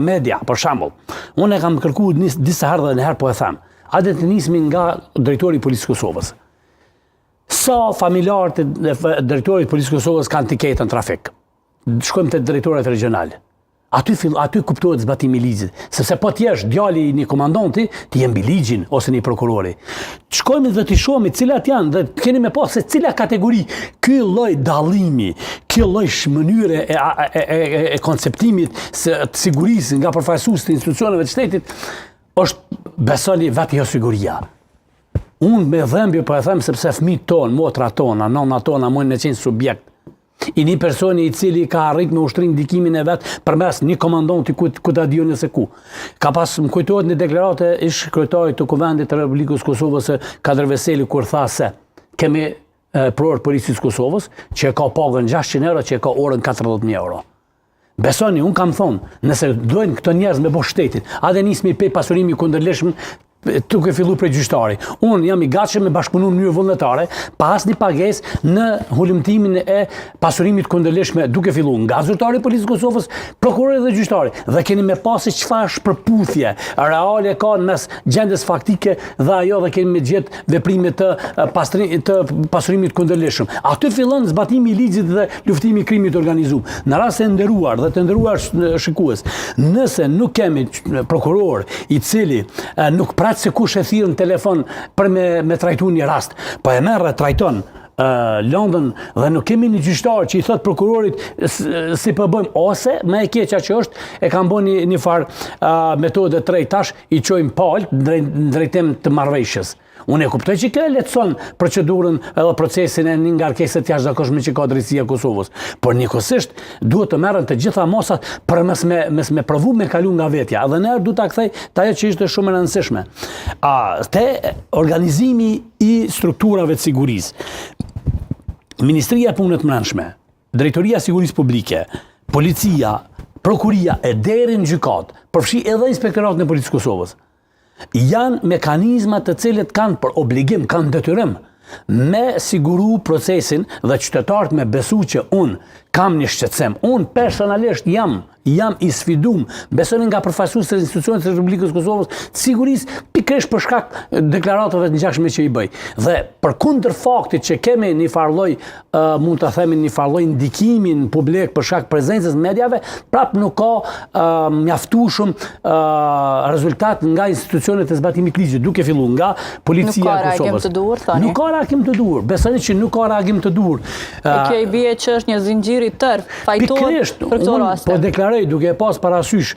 Media, për shembull, unë e kam kërkuar disa herë dhe në herë po e them. Hajde të nismi nga drejtori i Policisë Kosovës. Sa familjarët e drejtorit i Policisë Kosovës kanë tiketën trafik? Shkojmë te drejtorat regionale. Aty kuptohet zbatimi i ligjit, sepse po ti jesh djali i një komandanti, ti je mbi ligjin ose një prokurori. Shkojmë dhe të shohim cilat janë dhe keni me pas se cila kategori ky lloj dallimi, ky lloj mënyre e konceptimit të sigurisë nga përfaqësuesit të institucioneve të shtetit është besoni vetë jo siguria. Unë me dhembje po e them sepse fëmijët tonë, motrat tona, nënat tona mund të qenë subjekt i një personi i cili ka arrit me ushtrin ndikimin e vet përmes një komandanti ku ta diu nëse ku. Ka pas më kujtohet një deklaratë ish kryetarit të Kuvendit të Republikës Kosovës Kadër Veseli kur tha se kemi pror Policisë Kosovës që ka pagën 600 euro, që ka orën 40.000 euro. Besoni, unë kam thonë, nëse dojnë këto njerëz me bo shtetin, a dhe nismi pe pasurimi kundërleshëm duke fillu prej gjyqtari. Unë jam i gatshëm me bashkëpunu në mënyrë vullnetare, pas një pagesë në hulumtimin e pasurimit kundërleshme duke fillu nga zyrtari i Policisë Kosovës, prokurori dhe gjyqtari. Dhe keni me pasi çfarë shpërputhje reale ka mes gjendjes faktike dhe ajo dhe keni me gjetë veprime të pasurimit kundërleshëm. Aty fillon zbatimi i ligjit dhe luftimi i krimit të organizuar. Në rast të nderuar dhe të nderuar shikues, nëse nuk kemi prokuror i cili nuk se kush e thirrën telefon për me trajtu një rast, po e merr e trajton London dhe nuk kemi një gjyqtar që i thot prokurorit si po bëjmë, ose më e keqja që është e kanë bënë një farë metode të tash i çojmë palë në drejtim të marrëveshjes. Unë e kuptoj që kjo lehtëson procedurën edhe procesin e një ngarkese të jashtëzakonshme që ka drejtësia e Kosovës, por njëkohësisht duhet të merren të gjitha mosat për me provu me kalu nga vetja. Edhe ne duhet ta kthej te ajo që ishte shumë e rëndësishme. Te organizimi i strukturave të sigurisë. Ministria e Punëve të Brendshme, Drejtoria e Sigurisë Publike, Policia, Prokuria e deri në gjykat, përfshi edhe Inspektoratin e Policisë Kosovës, janë mekanizma të cilët kanë për obligim, kanë detyrim me siguru procesin dhe qytetarët me besu që unë kam një shqetësim. Unë personalisht jam i sfidum, besoni nga përfaqësuesit e institucioneve të Republikës Kosovës, sigurisë pikërisht për shkak deklaratave të ngjashme që i bëj. Dhe përkundër faktit që kemi një farlloj, mund ta themi një farlloj ndikimin publik për shkak prezencës mediave, prap nuk ka mjaftueshëm rezultat nga institucionet e zbatimit të ligjit, duke filluar nga policia e Kosovës. Nuk ka reagim të duhur, besoni që nuk ka reagim të duhur. Kjo i bie që është një zinxhir i tërë, fajtohet për këto raste. Po deklaroj duke pas parasysh